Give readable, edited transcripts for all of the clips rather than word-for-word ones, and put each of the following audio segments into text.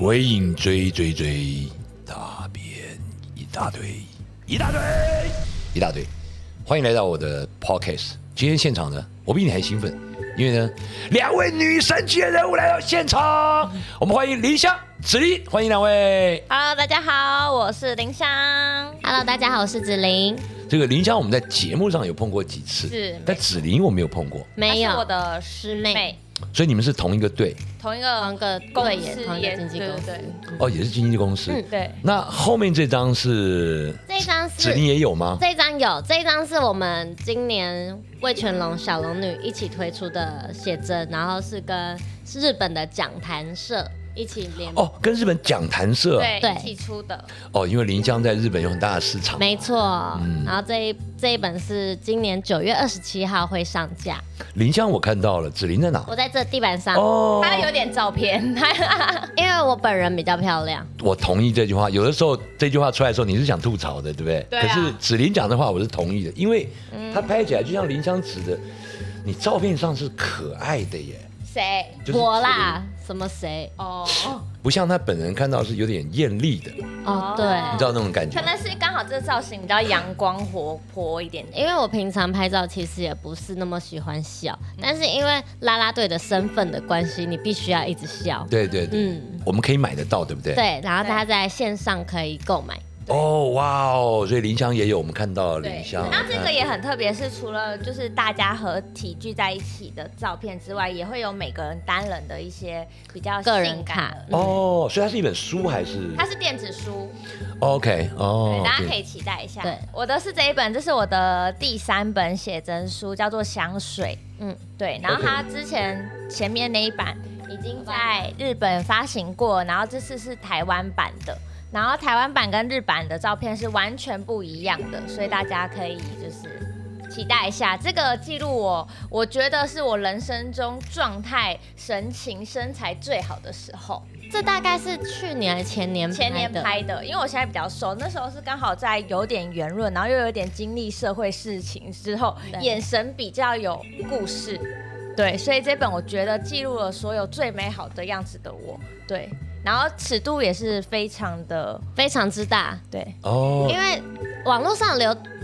鬼影追追追，大便一大堆，一大堆，一大堆。欢迎来到我的 podcast。今天现场呢，我比你还兴奋，因为呢，2位女神级的人物来到现场。我们欢迎林湘、子琳，欢迎2位。Hello， 大家好，我是林湘。Hello， 大家好，我是子琳。这个林湘我们在节目上有碰过几次，但子琳我没有碰过，没有，她是我的师妹。所以你们是同一个队，同一个队也同一个经纪公司，哦，也是经纪公司。对。那后面这张是？这一张是子琳也有吗？这一张有，这一张是我们今年味全龙小龙女一起推出的写真，然后是跟日本的讲谈社一起联哦，跟日本讲谈社对一起出的哦，因为林湘在日本有很大的市场，没错。然后这一本是今年9月27号会上架。林湘我看到了，子琳在哪？我在这地板上哦，她有点照片，因为我本人比较漂亮。我同意这句话，有的时候这句话出来的时候你是想吐槽的，对不对？对啊。可是子琳讲的话我是同意的，因为她拍起来就像林湘指的，你照片上是可爱的耶。谁？我啦，什么谁？哦，不像她本人看到是有点艳丽的。哦，对，你知道那种感觉？可能是刚好这个造型比较阳光活泼一点，因为我平常拍照其实也不是那么喜欢笑，但是因为啦啦队的身份的关系，你必须要一直笑。对对对，我们可以买得到，对不对？对，然后它在线上可以购买。哦，哇哦，所以林湘也有，我们看到了林湘。然后这个也很特别，是除了就是大家合体聚在一起的照片之外，也会有每个人单人的一些比较个人卡。哦，所以它是一本书还是？它是电子书。OK， 哦，对，大家可以期待一下。对，我的是这一本，这是我的第3本写真书，叫做《香水》。对，然后它之前面那一版已经在日本发行过，然后这次是台湾版的。然后台湾版跟日版的照片是完全不一样的，所以大家可以就是期待一下这个记录我觉得是我人生中状态、神情、身材最好的时候。这大概是去年还是前年拍的，因为我现在比较瘦，那时候是刚好在有点圆润，然后又有点经历社会事情之后，眼神比较有故事。对，所以这本我觉得记录了所有最美好的样子的我。对。然后尺度也是非常之大，对哦，因为网络上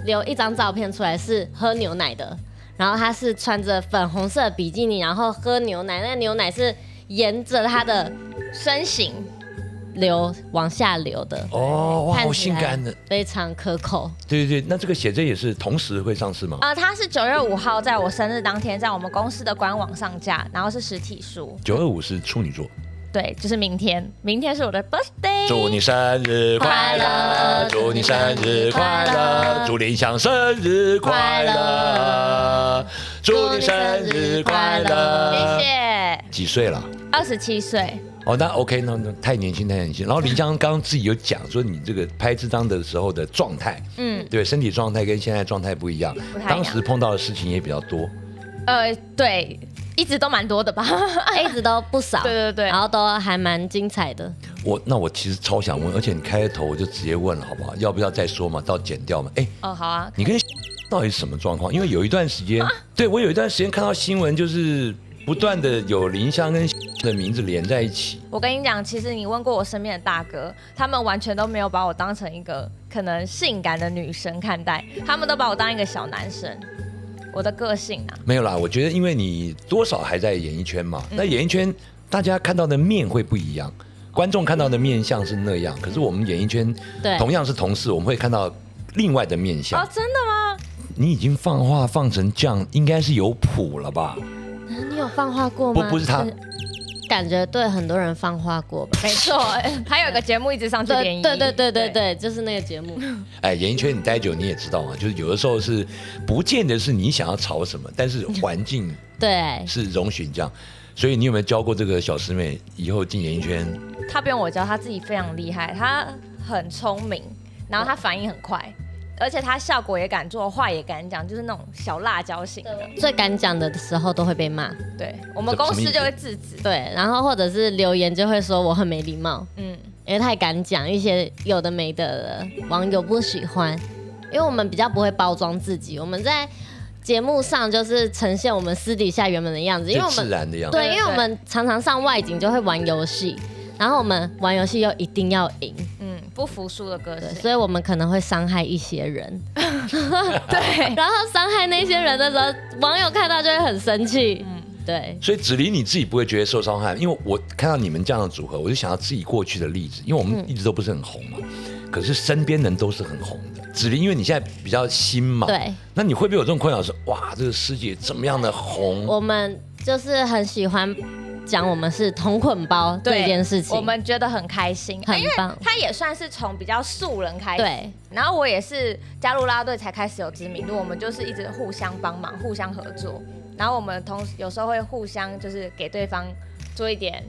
留一张照片出来是喝牛奶的，然后他是穿着粉红色比基尼，然后喝牛奶，那个牛奶是沿着他的身形往下流的哦，哇，好性感的，非常可口。对对对，那这个写真也是同时会上市吗？它是9月5号在我生日当天在我们公司的官网上架，然后是实体书。925是处女座。对，就是明天是我的 birthday， 祝你生日快乐，祝你生日快乐，祝林湘生日快乐，祝你生日快乐，谢谢。几岁了？27岁。哦，那 OK， 那太年轻。然后林湘刚刚自己有讲说，你这个拍这张的时候的状态，对，身体状态跟现在状态不一样，当时碰到的事情也比较多。对。一直都蛮多的吧，一直都不少，对，然后都还蛮精彩的。那我其实超想问，而且你开头我就直接问了，好不好？要不要再说嘛？到剪掉嘛？好啊。你跟到底是什么状况？因为有一段时间，对我有一段时间看到新闻，就是不断的有林湘跟的名字连在一起。我跟你讲，其实你问过我身边的大哥，他们完全都没有把我当成一个可能性感的女生看待，他们都把我当一个小男生。我的个性啊，没有啦。我觉得，因为你多少还在演艺圈嘛，那演艺圈大家看到的面会不一样，观众看到的面相是那样。可是我们演艺圈同样是同事，我们会看到另外的面相。哦，真的吗？你已经放话放成这样，应该是有谱了吧？你有放话过吗？不是他。感觉对很多人放话过吧？没错，还有一个节目一直上去联谊。对，就是那个节目。演艺圈你待久你也知道嘛，就是有的时候是不见得是你想要吵什么，但是环境对是容许这样。所以你有没有教过这个小师妹以后进演艺圈？她不用我教，她自己非常厉害，她很聪明，然后她反应很快。而且他效果也敢做，话也敢讲，就是那种小辣椒型的。最敢讲的时候都会被骂，对我们公司就会制止。对，然后或者是留言就会说我很没礼貌，因为太敢讲一些有的没的，网友不喜欢。因为我们比较不会包装自己，我们在节目上就是呈现我们私底下原本的样子，因为我们自然的样子。对，因为我们常常上外景就会玩游戏。然后我们玩游戏又一定要赢，不服输的个性，所以我们可能会伤害一些人，对，然后伤害那些人的时候，网友看到就会很生气，对。所以子琳你自己不会觉得受伤害，因为我看到你们这样的组合，我就想到自己过去的例子，因为我们一直都不是很红嘛，可是身边人都是很红的。子琳，因为你现在比较新嘛，对，那你会不会有这种困扰？说哇，这个师姐怎么样的红？我们就是很喜欢讲我们是同捆包这件事情，我们觉得很开心，很棒。因为他也算是从比较素人开始，对。然后我也是加入啦啦队才开始有知名度，我们就是一直互相帮忙、互相合作，然后我们有时候会互相就是给对方做一点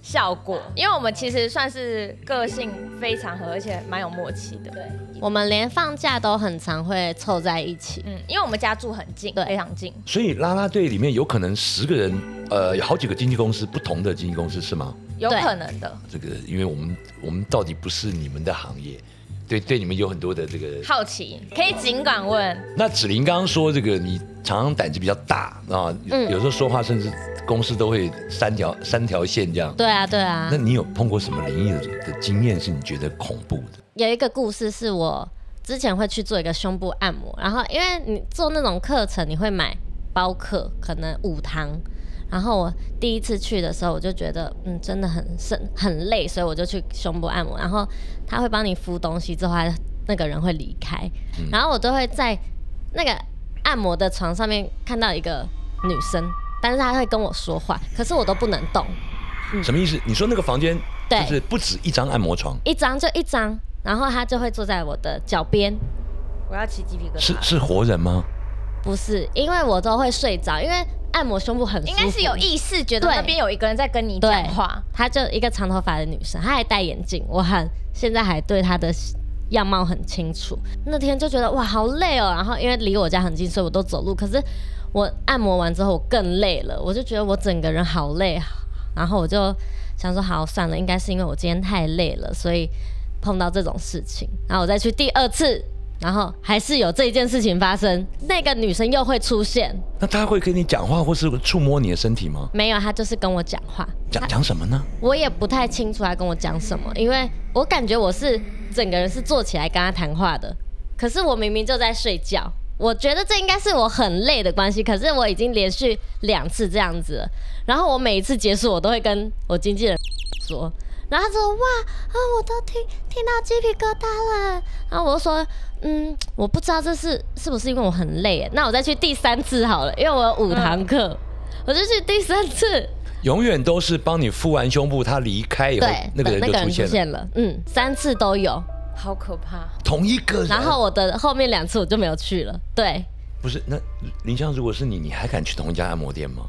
效果，因为我们其实算是个性非常合，而且蛮有默契的。对，我们连放假都很常会凑在一起，因为我们家住很近，非常近。所以啦啦队里面有可能10个人，有好几个经纪公司，不同的经纪公司是吗？有可能的。这个，因为我们到底不是你们的行业，对你们有很多的这个好奇，可以尽管问。那子琳刚刚说这个，你常常胆子比较大啊，有时候说话甚至公司都会三条线这样。对啊，对啊。那你有碰过什么灵异的经验是你觉得恐怖的？有一个故事是我之前会去做一个胸部按摩，然后因为你做那种课程，你会买包课，可能5堂。然后我第一次去的时候，我就觉得真的很累，所以我就去胸部按摩。然后他会帮你敷东西之后，那个人会离开。然后我都会在那个按摩的床上面看到一个女生，但是她会跟我说话，可是我都不能动。什么意思？你说那个房间就是不止一张按摩床，一张就一张，然后她就会坐在我的脚边。我要起鸡皮疙瘩。是活人吗？不是，因为我都会睡着，因为按摩胸部很舒服，应该是有意识觉得那边有一个人在跟你讲话。她就一个长头发的女生，她还戴眼镜，现在还对她的样貌很清楚。那天就觉得哇好累哦，然后因为离我家很近，所以我都走路。可是我按摩完之后我更累了，我就觉得我整个人好累，然后我就想说好算了，应该是因为我今天太累了，所以碰到这种事情。然后我再去第2次。然后还是有这一件事情发生，那个女生又会出现。那她会跟你讲话，或是触摸你的身体吗？没有，她就是跟我讲话。讲什么呢？我也不太清楚她跟我讲什么，因为我感觉我是整个人是坐起来跟她谈话的，可是我明明就在睡觉。我觉得这应该是我很累的关系，可是我已经连续2次这样子了。然后我每一次结束，我都会跟我经纪人说。然后他说哇我都听到鸡皮疙瘩了。然后我就说我不知道这是不是因为我很累耶，那我再去第3次好了，因为我有5堂课，我就去第3次。永远都是帮你敷完胸部，他离开以后，那个人就出现了。3次都有，好可怕。同一个人。然后我的后面2次我就没有去了。对，不是那林香，如果是你还敢去同一家按摩店吗？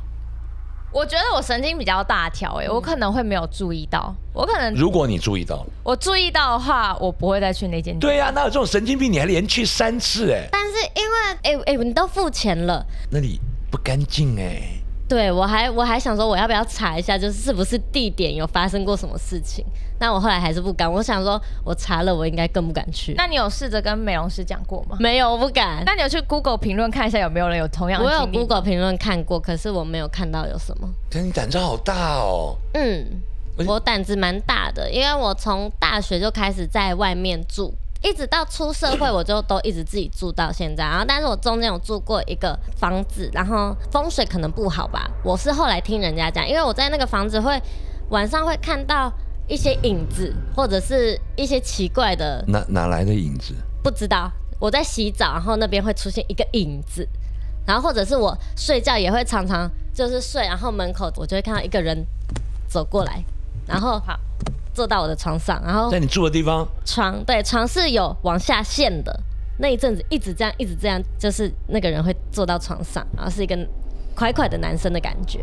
我觉得我神经比较大条我可能会没有注意到，我可能如果你注意到了，我注意到的话，我不会再去那间店。对啊，哪有这种神经病？你还连去3次但是因为你都付钱了，那里不干净对，我还想说我要不要查一下，就是是不是地点有发生过什么事情。但我后来还是不敢，我想说我查了，我应该更不敢去。那你有试着跟美容师讲过吗？没有，我不敢。那你有去 Google 评论看一下有没有人有同样的经历？我有 Google 评论看过，可是我没有看到有什么。但你胆子好大哦。我胆子蛮大的，因为我从大学就开始在外面住，一直到出社会我就都一直自己住到现在。然后但是我中间有住过一个房子，然后风水可能不好吧，我是后来听人家讲，因为我在那个房子晚上会看到一些影子，或者是一些奇怪的。哪来的影子？不知道。我在洗澡，然后那边会出现一个影子，然后或者是我睡觉也会常常就是睡，然后门口我就会看到一个人走过来，然后坐到我的床上，然后在你住的地方，床是有往下陷的。那一阵子一直这样，就是那个人会坐到床上，然后是一个快快的男生的感觉，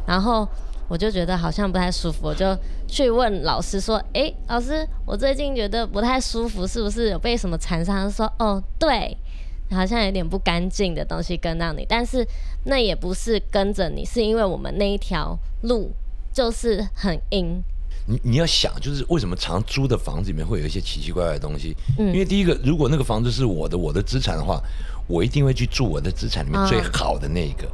然后我就觉得好像不太舒服，我就去问老师说老师，我最近觉得不太舒服，是不是有被什么缠上？他说哦对，好像有点不干净的东西跟到你，但是那也不是跟着你，是因为我们那一条路就是很阴。你要想，就是为什么常租的房子里面会有一些奇奇怪怪的东西？因为第一个，如果那个房子是我的资产的话，我一定会去住我的资产里面最好的那一个，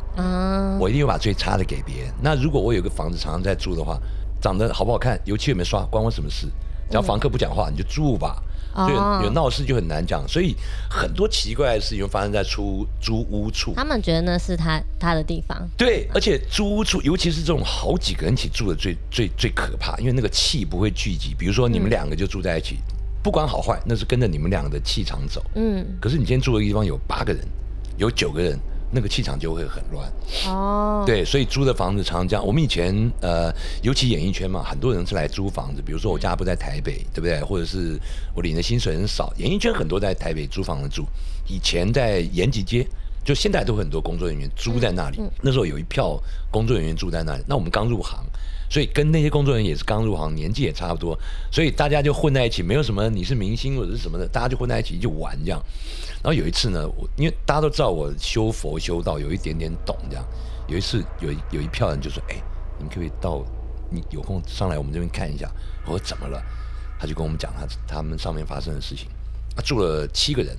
我一定会把最差的给别人。那如果我有个房子常常在住的话，长得好不好看，油漆有没有刷，关我什么事？只要房客不讲话，你就住吧。所以有闹事就很难讲，所以很多奇怪的事情发生在租屋处。他们觉得那是他的地方。对，而且租屋处，尤其是这种好几个人一起住的最可怕，因为那个气不会聚集。比如说你们2个就住在一起，不管好坏，那是跟着你们2个的气场走。可是你今天住的地方有8个人，有9个人。那个气场就会很乱对，所以租的房子常常这样。我们以前尤其演艺圈嘛，很多人是来租房子，比如说我家不在台北，对不对？或者是我领的薪水很少，演艺圈很多在台北租房子住。以前在延吉街，就现在都很多工作人员租在那里。那时候有一票工作人员住在那里，那我们刚入行。所以跟那些工作人员也是刚入行，年纪也差不多，所以大家就混在一起，没有什么你是明星或者是什么的，大家就混在一起就玩这样。然后有一次呢，因为大家都知道我修佛修到有一点点懂这样，有一次有一票人就说：“哎，你们可不可以到你有空上来我们这边看一下？”我说：“怎么了？”他就跟我们讲他们上面发生的事情。他住了7个人。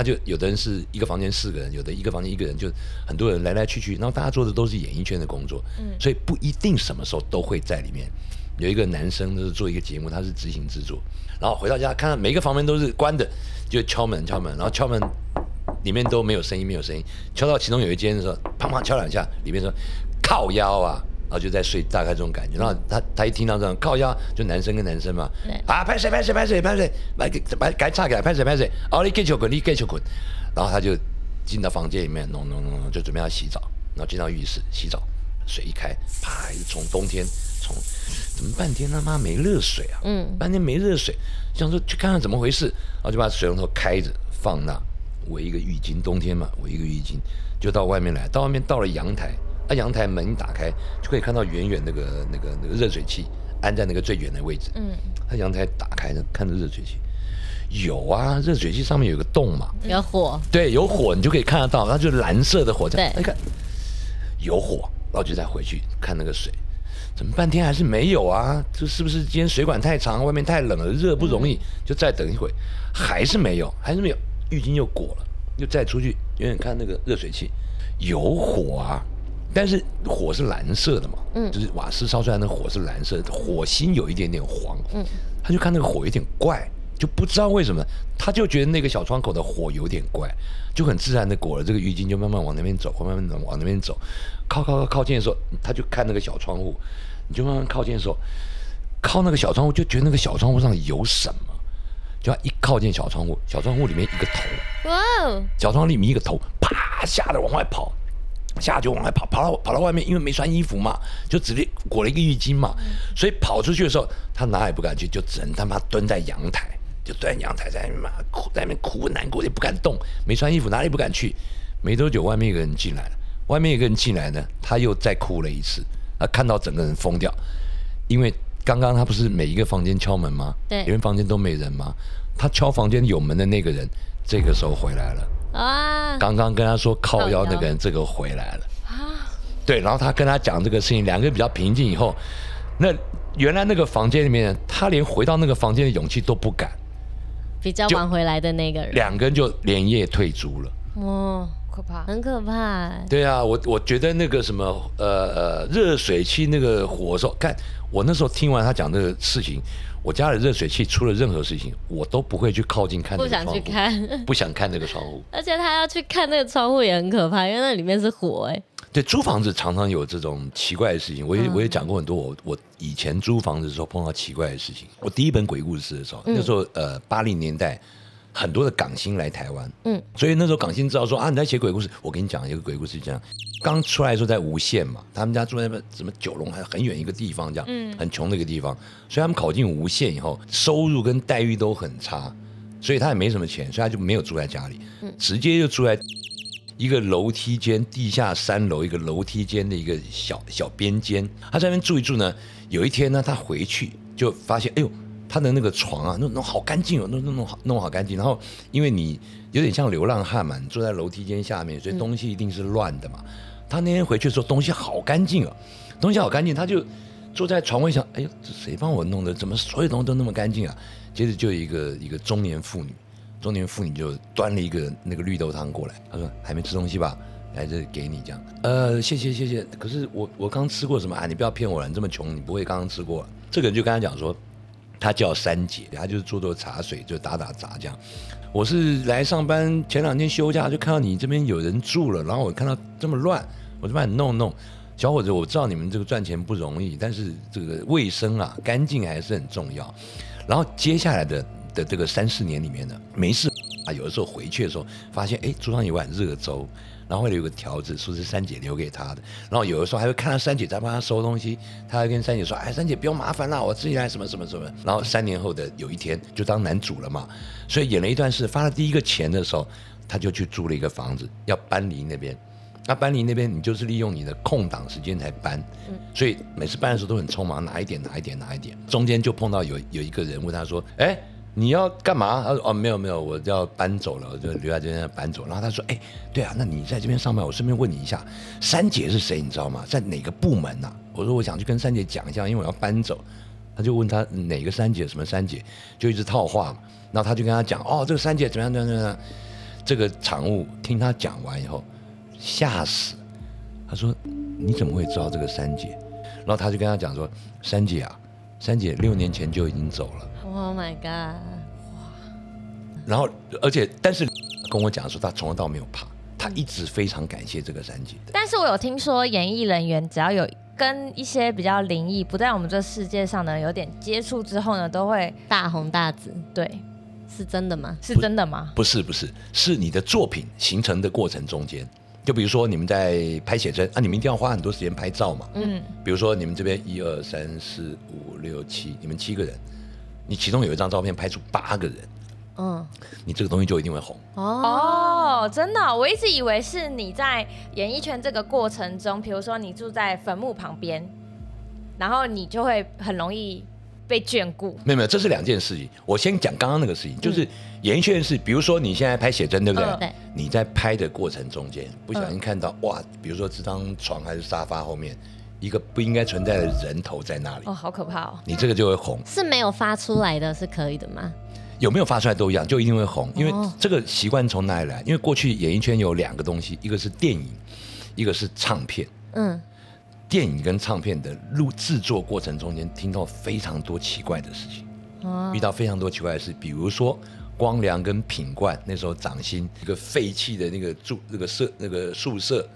就有的人是一个房间4个人，有的一个房间1个人，就很多人来来去去，然后大家做的都是演艺圈的工作，所以不一定什么时候都会在里面。有一个男生就是做一个节目，他是执行制作，然后回到家看到每一个房门都是关的，就敲门，然后敲门里面都没有声音，敲到其中有一间的时候，砰砰敲2下，里面说靠腰啊。然后就在睡，大概这种感觉。然后他一听到这样靠腰，就男生跟男生嘛，拍谁，该岔起来，拍谁，哦你继续滚，然后他就进到房间里面，弄，就准备要洗澡，然后进到浴室洗澡，水一开，啪，从冬天怎么半天他妈没热水啊？半天没热水，想说去看看怎么回事，然后就把水龙头开着放那，围一个浴巾，冬天嘛，围一个浴巾，就到外面来，到了阳台。阳台门一打开，就可以看到远远那个热水器安在那个最远的位置。他阳台打开呢，看着热水器，有啊，热水器上面有个洞嘛，有火，对，有火，你就可以看得到，它就是蓝色的火在。对，你看有火，然后就再回去看那个水，怎么半天还是没有啊？这是不是今天水管太长，外面太冷了，热不容易？就再等一会，还是没有，浴巾又裹了，又再出去远远看那个热水器，有火啊。但是火是蓝色的嘛，就是瓦斯烧出来的火是蓝色的，火星有一点点黄，他就看那个火有点怪，就不知道为什么，他就觉得那个小窗口的火有点怪，就很自然的裹了这个浴巾，就慢慢往那边走，慢慢往那边走，靠近的时候，他就看那个小窗户，你就慢慢靠近的时候，靠那个小窗户，就觉得那个小窗户上有什么，就一靠近小窗户，小窗户里面一个头，哇，小窗户里面一个头，啪，吓得往外跑。下就往外跑到外面，因为没穿衣服嘛，就直接裹了一个浴巾嘛，所以跑出去的时候，他哪也不敢去，就只能他妈蹲在阳台，在那边哭难过，也不敢动，没穿衣服哪里不敢去。没多久，外面一个人进来了，呢，他又再哭了一次，看到整个人疯掉，因为刚刚他不是每一个房间敲门吗？对，因为房间都没人吗？他敲房间有门的那个人，这个时候回来了。刚刚跟他说靠腰那个人，这个回来了对，然后他跟他讲这个事情，两个人比较平静以后，那原来那个房间里面，他连回到那个房间的勇气都不敢。比较晚回来的那个人，两个人就连夜退租了。可怕，很可怕。对啊，我觉得那个什么热水器那个火的时候，看我那时候听完他讲这个事情。我家的热水器出了任何事情，我都不会去靠近看那个窗户，不想看那个窗户。而且他要去看那个窗户也很可怕，因为那里面是火对，租房子常常有这种奇怪的事情。我也讲过很多，我以前租房子的时候碰到奇怪的事情。我第一本鬼故事的时候，那时候80年代。很多的港星来台湾，所以那时候港星知道说你在写鬼故事，我跟你讲一个鬼故事，这样刚出来的时候在无线嘛，他们家住在什么九龙，还很远一个地方，这样，很穷的一个地方，所以他们考进无线以后，收入跟待遇都很差，所以他也没什么钱，所以他就没有住在家里，直接就住在一个楼梯间，地下3楼一个楼梯间的一个小边间，他在那边住一住呢，有一天呢，他回去就发现，哎呦。他的那个床啊，弄好干净哦，弄好干净。然后，因为你有点像流浪汉嘛，你坐在楼梯间下面，所以东西一定是乱的嘛。他那天回去的时候，东西好干净哦，他就坐在床位上，哎呦，这谁帮我弄的？怎么所有东西都那么干净啊？接着就有一个中年妇女就端了一个那个绿豆汤过来，她说还没吃东西吧？来这给你这样，谢谢。可是我刚吃过什么啊？你不要骗我了，你这么穷，你不会刚刚吃过了。这个人就跟他讲说，他叫三姐，他就是做茶水，就打杂这样。我是来上班，前2天休假就看到你这边有人住了，然后我看到这么乱，我就帮你弄。小伙子，我知道你们这个赚钱不容易，但是这个卫生啊、干净还是很重要。然后接下来的这个3-4年里面呢，没事啊，有的时候回去的时候发现，桌上有碗热粥，然后会有个条子，说是三姐留给他的。然后有的时候还会看到三姐在帮他收东西，他会跟三姐说：“哎，三姐不用麻烦啦，我自己来什么。”然后3年后的有一天就当男主了嘛，所以演了一段戏，发了第一个钱的时候，他就去租了一个房子，要搬离那边。那搬离那边，你就是利用你的空档时间才搬，所以每次搬的时候都很匆忙，拿一点。中间就碰到有一个人问他说：“哎，你要干嘛？”他说：“哦，没有，我要搬走了，我就留在这边搬走。”然后他说：“哎，对啊，那你在这边上班，我顺便问你一下，三姐是谁？你知道吗？在哪个部门啊？”我说：“我想去跟三姐讲一下，因为我要搬走。”他就问他哪个三姐，什么三姐，就一直套话嘛。然后他就跟他讲：“哦，这个三姐怎么样。”这个常务听他讲完以后。吓死！他说：“你怎么会知道这个三姐？”然后他就跟他讲说：“三姐6年前就已经走了。” Oh my god！ 然后但是跟我讲说他从头到没有怕，他一直非常感谢这个三姐的。但是我有听说演艺人员只要有跟一些比较灵异不在我们这世界上呢有点接触之后呢，都会大红大紫。对，是真的吗？是真的吗？不是，是你的作品形成的过程中间。就比如说你们在拍写真啊，你们一定要花很多时间拍照嘛。比如说你们这边1、2、3、4、5、6、7，你们7个人，你其中有一张照片拍出8个人，你这个东西就一定会红。哦，真的，我一直以为是你在演艺圈这个过程中，比如说你住在坟墓旁边，然后你就会很容易被眷顾。没有，这是2件事情。我先讲刚刚那个事情，就是演艺圈是，比如说你现在拍写真，对不对？对。你在拍的过程中间，不小心看到哇，比如说这张床还是沙发后面一个不应该存在的人头在那里，好可怕哦！你这个就会红。是没有发出来的是可以的吗？有没有发出来都一样，就一定会红。因为这个习惯从哪里来？因为过去演艺圈有2个东西，一个是电影，一个是唱片。电影跟唱片的制作过程中间，听到非常多奇怪的事情，遇到非常多奇怪的事，比如说光良跟品冠那时候掌心一个废弃的那个宿舍，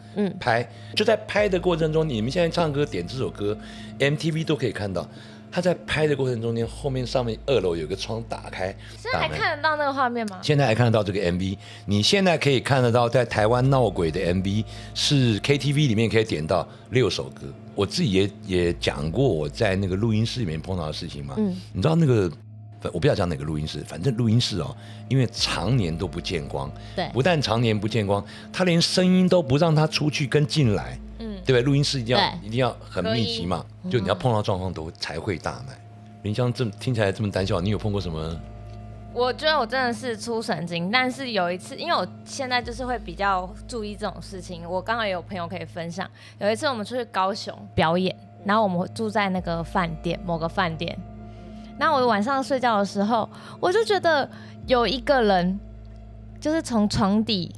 拍就在拍的过程中，你们现在唱歌点这首歌 ，MTV 都可以看到。他在拍的过程中间，后面上面2楼有个窗打开，现在还看得到那个画面吗？现在还看得到这个 MV， 你现在可以看得到在台湾闹鬼的 MV， 是 KTV 里面可以点到6首歌。我自己也讲过我在那个录音室里面碰到的事情嘛，你知道那个我不要讲哪个录音室，反正录音室哦，因为常年都不见光，对，不但常年不见光，他连声音都不让他出去跟进来。对不对？录音室一定要很密集嘛，就你要碰到状况都才会大卖。林湘听起来这么胆小，你有碰过什么？我觉得我真的是出神经，但是有一次，因为我现在就是会比较注意这种事情，我刚好也有朋友可以分享。有一次我们出去高雄表演，然后我们住在那个某个饭店，然后我晚上睡觉的时候，我就觉得有一个人就是从床底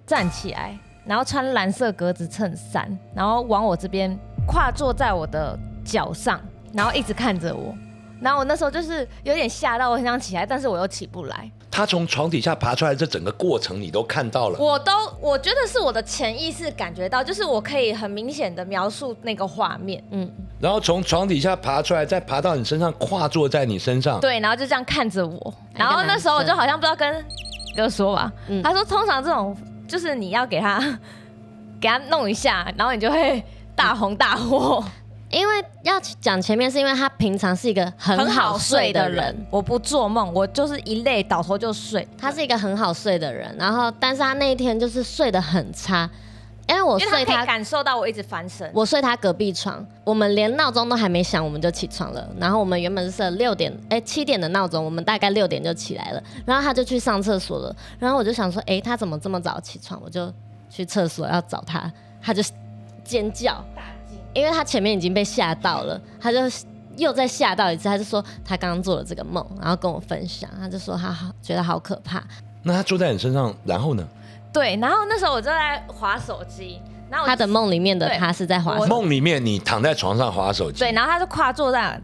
站起来。然后穿蓝色格子衬衫，然后往我这边跨坐在我的脚上，然后一直看着我。然后我那时候就是有点吓到，我很想起来，但是我又起不来。他从床底下爬出来，这整个过程你都看到了？我觉得是我的潜意识感觉到，就是我可以很明显的描述那个画面。然后从床底下爬出来，再爬到你身上，跨坐在你身上。对，然后就这样看着我。然后那时候我就好像不知道跟哥说吧，他说通常这种。就是你要给他弄一下，然后你就会大红大火。因为要讲前面，是因为他平常是一个很好睡的人，我不做梦，我就是一累倒头就睡。他是一个很好睡的人，然后但是他那一天就是睡得很差，因为我睡他可以感受到我一直翻身。我睡他隔壁床，我们连闹钟都还没响，我们就起床了。然后我们原本是设7点的闹钟，我们大概6点就起来了。然后他就去上厕所了。然后我就想说，他怎么这么早起床？我就去厕所要找他，他就尖叫，因为他前面已经被吓到了，他就又再吓到一次。他就说他刚刚做了这个梦，然后跟我分享，他就说他觉得好可怕。那他坐在你身上，然后呢？对，然后那时候我就在滑手机，然后他的梦里面的他是在滑手机，梦里面你躺在床上滑手机，对，然后他就跨坐在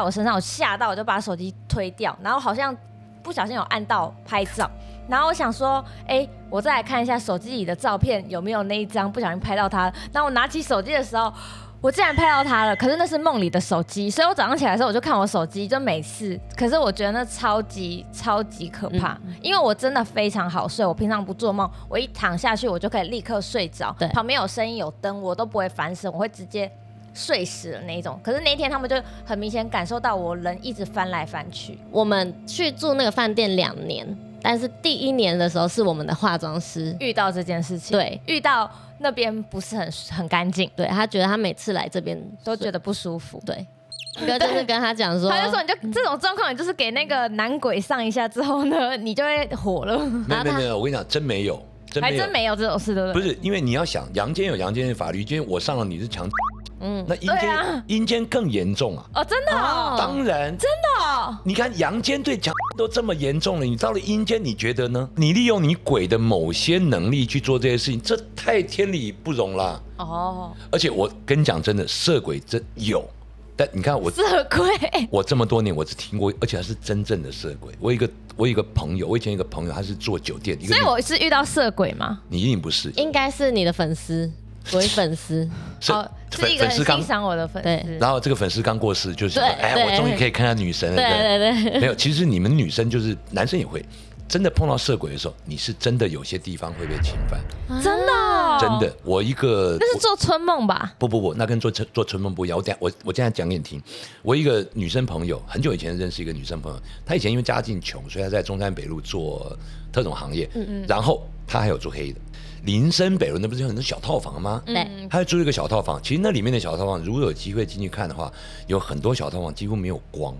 我身上，我吓到，我就把手机推掉，然后好像不小心有按到拍照，然后我想说，我再来看一下手机里的照片有没有那一张不小心拍到他，然后我拿起手机的时候。我竟然拍到他了，可是那是梦里的手机，所以我早上起来的时候我就看我手机，就没事。可是我觉得那超级可怕，因为我真的非常好睡，我平常不做梦，我一躺下去我就可以立刻睡着，旁边有声音有灯我都不会翻身，我会直接睡死的那一种。可是那一天他们就很明显感受到我人一直翻来翻去。我们去住那个饭店2年，但是第1年的时候是我们的化妆师遇到这件事情，对，遇到那边不是很干净，对，他觉得他每次来这边都觉得不舒服，对。哥就是跟他讲说，他就说你就这种状况，你就是给那个男鬼上一下之后呢，你就会火了。没有，我跟你讲，真没有，还真没有这种事，对不对？不是，因为你要想，阳间有阳间的法律，今天我上了你是强。那阴间更严重啊！哦，真的哦，当然，真的哦。你看阳间对强都这么严重了，你到了阴间，你觉得呢？你利用你鬼的某些能力去做这些事情，这太天理不容啦！哦，而且我跟你讲，真的色鬼真有，但你看我色鬼，我这么多年我只听过，而且还是真正的色鬼。我有一个朋友，我以前有一个朋友，他是做酒店，所以我是遇到色鬼吗？你一定不是，应该是你的粉丝。鬼粉丝哦，是一个很欣赏我的粉丝。然后这个粉丝刚过世，就是我终于可以看到女神了。对，没有，其实你们女生就是男生也会，真的碰到色鬼的时候，你是真的有些地方会被侵犯。真的哦，真的。我一个那是做春梦吧？不，那跟做春梦不一样。我现在讲给你听。我一个女生朋友，很久以前认识一个女生朋友，她以前因为家境穷，所以她在中山北路做特种行业，然后她还有做黑的。林森北路那不是有很多小套房吗？对，他就租一个小套房。其实那里面的小套房，如果有机会进去看的话，有很多小套房几乎没有光，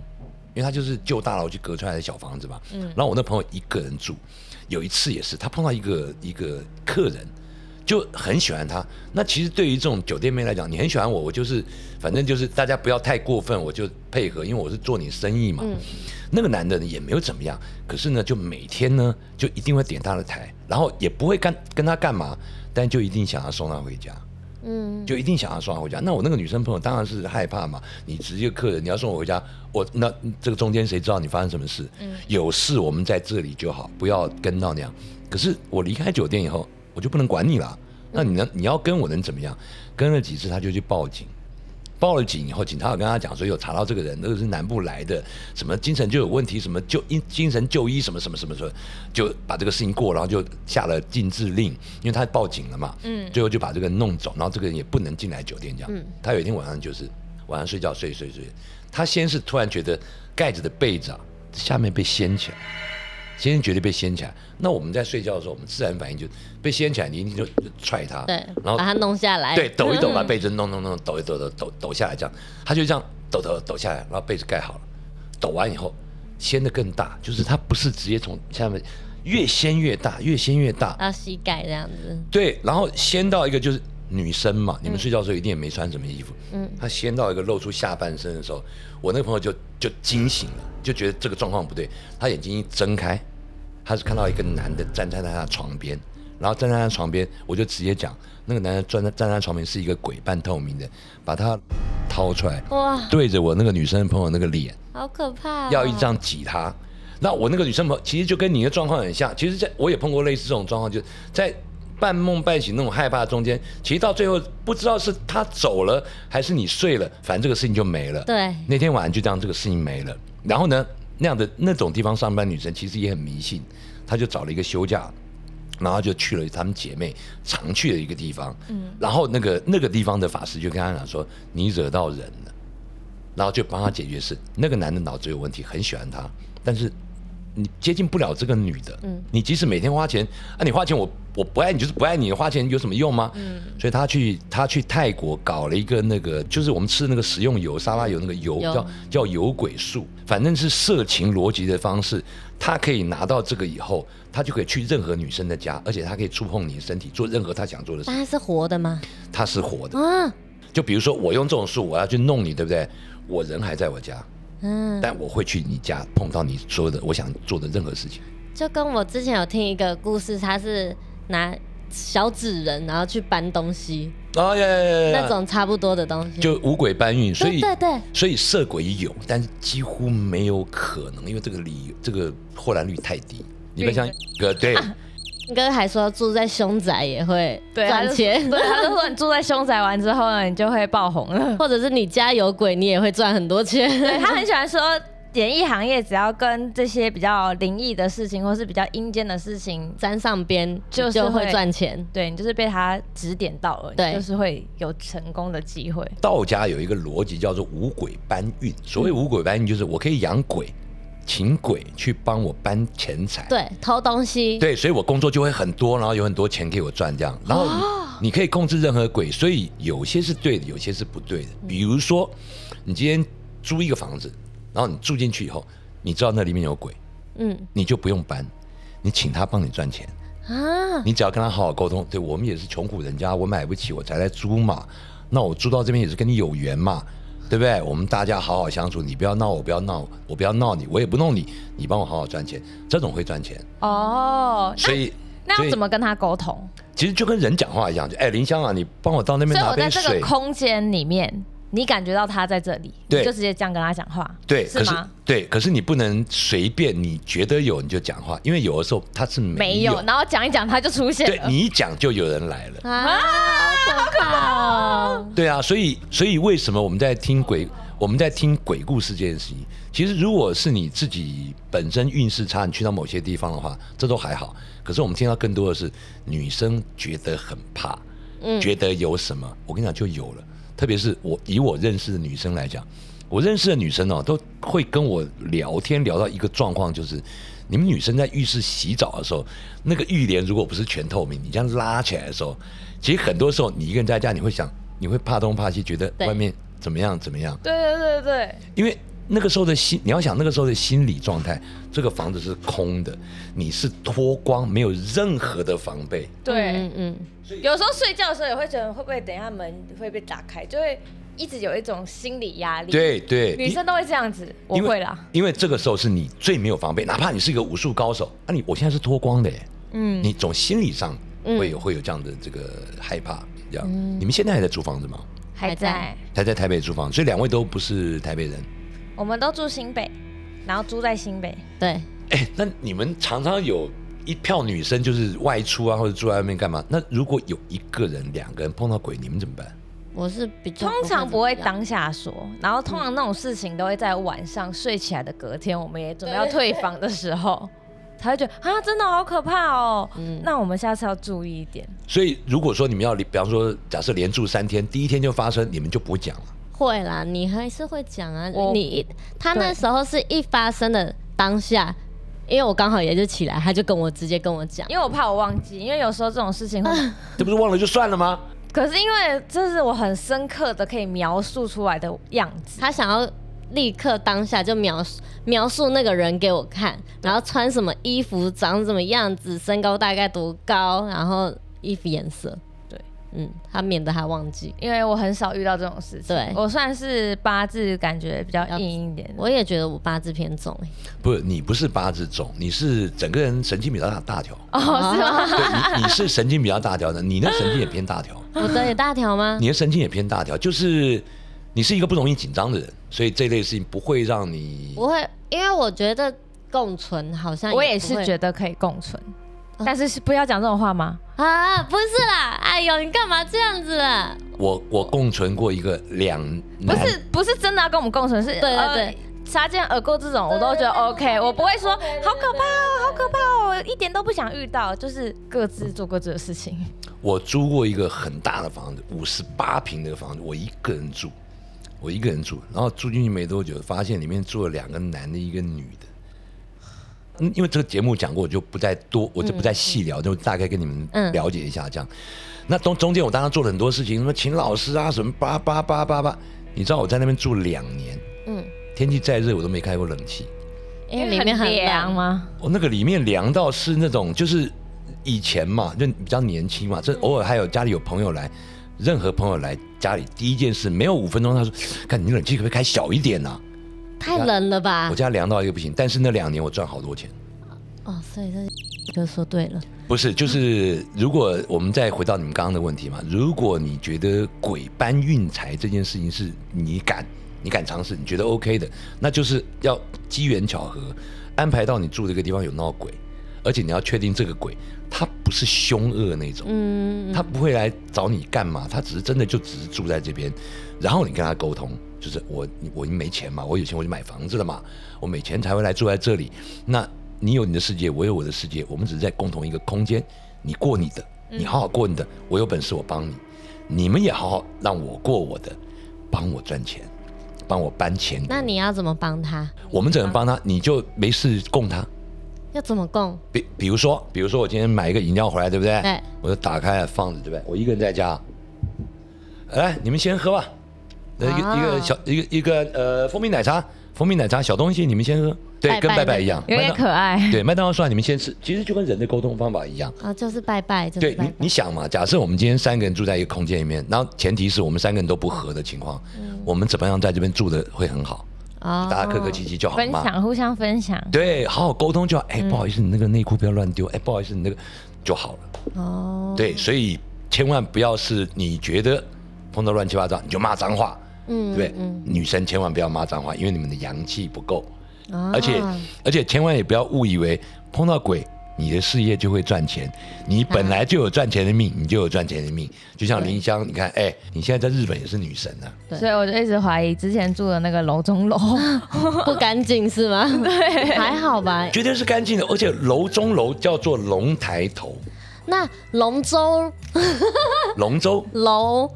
因为他就是旧大楼去隔出来的小房子嘛。然后我那朋友一个人住，有一次也是他碰到一个客人，就很喜欢他。那其实对于这种酒店妹来讲，你很喜欢我，我就是反正就是大家不要太过分，我就配合，因为我是做你生意嘛。那个男的也没有怎么样，可是呢，就每天呢就一定会点他的台，然后也不会跟他干嘛，但就一定想要送他回家。就一定想要送他回家。那我那个女生朋友当然是害怕嘛，你直接客人你要送我回家，那这个中间谁知道你发生什么事？有事我们在这里就好，不要跟到那样。可是我离开酒店以后，我就不能管你了。那你要跟我能怎么样？跟了几次他就去报警。报了警以后，警察有跟他讲说有查到这个人，那个是南部来的，什么精神就有问题，什么精神就医什么，就把这个事情过，然后就下了禁制令，因为他报警了嘛，最后就把这个人弄走，然后这个人也不能进来酒店这样。他有一天晚上就是晚上睡觉睡，他先是突然觉得盖着的被子下面被掀起来。先觉得被掀起来，那我们在睡觉的时候，我们自然反应就被掀起来，你一定就踹他，对，然后把他弄下来，对，抖一抖，把被子弄，抖下来，这样，他就这样抖下来，然后被子盖好了，抖完以后掀得更大，就是他不是直接从下面越掀越大，到膝盖这样子，对，然后掀到一个就是女生嘛，你们睡觉的时候一定也没穿什么衣服，他掀到一个露出下半身的时候，我那个朋友就惊醒了，就觉得这个状况不对，他眼睛一睁开，他是看到一个男的站在他床边，然后站在他床边，我就直接讲，那个男的站在他床边是一个鬼半透明的，把他掏出来，哇，对着我那个女生朋友那个脸，好可怕要一这样挤他。那我那个女生朋友其实就跟你的状况很像，其实我也碰过类似这种状况，就在半梦半醒那种害怕中间，其实到最后不知道是他走了还是你睡了，反正这个事情就没了。对，那天晚上就这样，这个事情没了。然后呢，那种地方上班女生其实也很迷信，她就找了一个休假，然后就去了她们姐妹常去的一个地方。然后那个地方的法师就跟她讲说，你惹到人了，然后就帮她解决事。那个男的脑子有问题，很喜欢她，但是你接近不了这个女的，你即使每天花钱你花钱我不爱你就是不爱你，花钱有什么用吗？所以他去泰国搞了一个那个，就是我们吃的那个食用油沙拉油那个油叫油鬼术，反正是色情逻辑的方式，他可以拿到这个以后，他就可以去任何女生的家，而且他可以触碰你的身体，做任何他想做的事。但他是活的吗？他是活的就比如说我用这种术我要去弄你，对不对？我人还在我家。但我会去你家碰到你说的我想做的任何事情。就跟我之前有听一个故事，他是拿小纸人，然后去搬东西。哦呀，那种差不多的东西，就五鬼搬运，所以对，所以色鬼有，但是几乎没有可能，因为这个获蓝率太低。你们像对。哥还说住在凶宅也会赚钱，对，他就说你住在凶宅完之后呢，你就会爆红了，或者是你家有鬼，你也会赚很多钱。对，他很喜欢说，演艺行业只要跟这些比较灵异的事情，或是比较阴间的事情沾上边，就会赚钱。对，你就是被他指点到了，对，就是会有成功的机会。道家有一个逻辑叫做五鬼搬运，所谓五鬼搬运就是我可以养鬼。请鬼去帮我搬钱财，对，偷东西，对，所以我工作就会很多，然后有很多钱给我赚，这样，然后你可以控制任何鬼，所以有些是对的，有些是不对的。比如说，你今天租一个房子，然后你住进去以后，你知道那里面有鬼，你就不用搬，你请他帮你赚钱啊，你只要跟他好好沟通，对我们也是穷苦人家，我买不起，我才来租嘛，那我租到这边也是跟你有缘嘛。对不对？我们大家好好相处，你不要闹，我不要闹，我不要闹你，我也不弄你，你帮我好好赚钱，这种会赚钱哦。所以那要怎么跟他沟通？其实就跟人讲话一样，就林香啊，你帮我到那边拿杯水。所以我在这个空间里面，你感觉到他在这里，你就直接这样跟他讲话，对，是吗？对，可是你不能随便，你觉得有你就讲话，因为有的时候他是没有，然后讲一讲他就出现了，对你一讲就有人来了啊，好可怕哦！对啊，所以为什么我们在听鬼故事这件事情？其实如果是你自己本身运势差，你去到某些地方的话，这都还好。可是我们听到更多的是女生觉得很怕，觉得有什么，我跟你讲就有了。特别是以我认识的女生来讲，我认识的女生都会跟我聊天聊到一个状况，就是你们女生在浴室洗澡的时候，那个浴帘如果不是全透明，你这样拉起来的时候，其实很多时候你一个人在家，你会怕东怕西，觉得外面怎么样。对，因为那个时候的你要想那个时候的心理状态，这个房子是空的，你是脱光，没有任何的防备。对，有时候睡觉的时候也会觉得会不会等一下门会被打开，就会一直有一种心理压力。对，女生都会这样子，我会啦。因为这个时候是你最没有防备，哪怕你是一个武术高手，我现在是脱光的耶，你总心理上会有这样的这个害怕。这样，你们现在还在租房子吗？还在台北租房，所以两位都不是台北人。我们都住新北，然后住在新北。对，那你们常常有一票女生就是外出啊，或者住在外面干嘛？那如果有一个人、两个人碰到鬼，你们怎么办？我是比较通常不会当下说，然后通常那种事情都会在晚上睡起来的隔天，我们也准备要退房的时候，才会觉得啊，真的好可怕哦。那我们下次要注意一点。所以如果说你们要，比方说假设连住3天，第一天就发生，你们就不会讲了。会啦，你还是会讲啊。他那时候是一发生的当下，因为我刚好也就起来，他就直接跟我讲，因为我怕我忘记，因为有时候这种事情会，这不是忘了就算了吗？可是因为这是我很深刻的可以描述出来的样子，他想要立刻当下就描述那个人给我看，然后穿什么衣服，长什么样子，身高大概多高，然后衣服颜色。他免得他忘记，因为我很少遇到这种事情。对，我算是八字感觉比较硬一点。我也觉得我八字偏重。不，你不是八字重，你是整个人神经比较大条。哦，是吗？对，你是神经比较大条的，你的神经也偏大条。我的也大条吗？你的神经也偏大条，就是你是一个不容易紧张的人，所以这类事情不会让你不会，因为我觉得共存好像我也是觉得可以共存。但是不要讲这种话吗？啊，不是啦，哎呦，你干嘛这样子啦？我共存过一个不是真的要跟我们共存，是对，擦肩而过这种我都觉得 OK， 我不会说好可怕哦，好可怕哦，我一点都不想遇到，就是各自做各自的事情。我租过一个很大的房子，58坪的房子，我一个人住，然后住进去没多久，发现里面住了2个男的，一个女的。因为这个节目讲过，我就不再细聊，就大概跟你们了解一下这样。那中间我当然做了很多事情，什么请老师啊，什么叭。你知道我在那边住2年，天气再热我都没开过冷气，因为里面很凉吗？我那个里面凉到是那种，就是以前嘛，就比较年轻嘛，这偶尔还有家里有朋友来，任何朋友来家里，第一件事没有5分钟，他说：“看你冷气可不可以开小一点啊？”太冷了吧！我家凉到一个不行，但是那2年我赚好多钱。哦，所以这就说对了。不是，就是如果我们再回到你们刚刚的问题嘛，如果你觉得鬼搬运财这件事情是你敢尝试，你觉得 OK 的，那就是要机缘巧合安排到你住这个地方有闹鬼，而且你要确定这个鬼他不是凶恶那种，他不会来找你干嘛，他只是住在这边，然后你跟他沟通，就是我已经没钱嘛，我有钱我就买房子了嘛，我没钱才会来住在这里，那你有你的世界，我有我的世界，我们只是在共同一个空间，你过你的，你好好过你的，我有本事我帮你，你们也好好让我过我的，帮我赚钱，帮我搬钱。那你要怎么帮他？我们只能帮他，你就没事供他。要怎么供？比如说我今天买一个饮料回来，对不对？对，我就打开来放着，对不对？我一个人在家，来，你们先喝吧。一个蜂蜜奶茶小东西，你们先喝。对，跟拜拜一样，有点可爱。对，麦当劳说你们先吃，其实就跟人的沟通方法一样啊，就是拜拜。对，你想嘛，假设我们今天3个人住在一个空间里面，然后前提是我们3个人都不合的情况，我们怎么样在这边住的会很好？大家客客气气就好嘛，互相分享。对，好好沟通就好。不好意思，你那个内裤不要乱丢。不好意思，你那个就好了。对，所以千万不要是你觉得碰到乱七八糟你就骂脏话。对不对？女生千万不要骂脏话，因为你们的阳气不够。而且千万也不要误以为碰到鬼你的事业就会赚钱，你本来就有赚钱的命，你就有赚钱的命。就像林香，你看，你现在在日本也是女神啊。所以我就一直怀疑之前住的那个楼中楼不干净是吗？对，还好吧，绝对是干净的，而且楼中楼叫做龙抬头。那龙中楼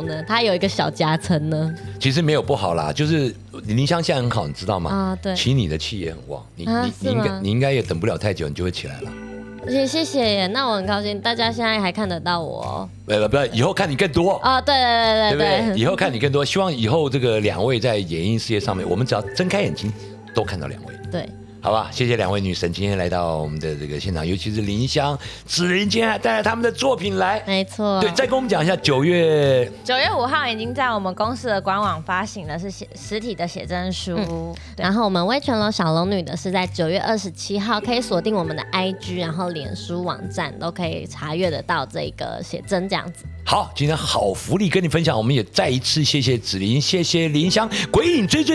呢？它有一个小夹层呢。其实没有不好啦，就是林香现在很好，你知道吗？啊，对，其实你的气也很旺，你应该也等不了太久，你就会起来了。谢谢耶，那我很高兴，大家现在还看得到我哦。不，以后看你更多哦。对不对？以后看你更多，希望以后这个2位在演艺事业上面，我们只要睁开眼睛都看到2位。对。好吧，谢谢2位女神今天来到我们的这个现场，尤其是林香、子琳今天还带来他们的作品来。没错，对，再跟我们讲一下9月5号已经在我们公司的官网发行了，是实体的写真书。然后我们威权楼小龙女的是在9月27号，可以锁定我们的 IG， 然后脸书网站都可以查阅得到这个写真这样子。好，今天好福利跟你分享，我们也再一次谢谢子琳，谢谢林香，鬼影追，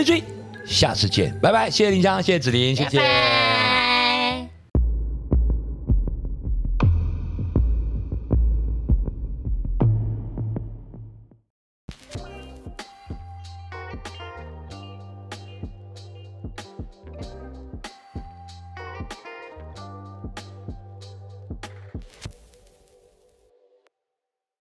下次见，拜拜，谢谢林香，谢谢子琳，谢谢。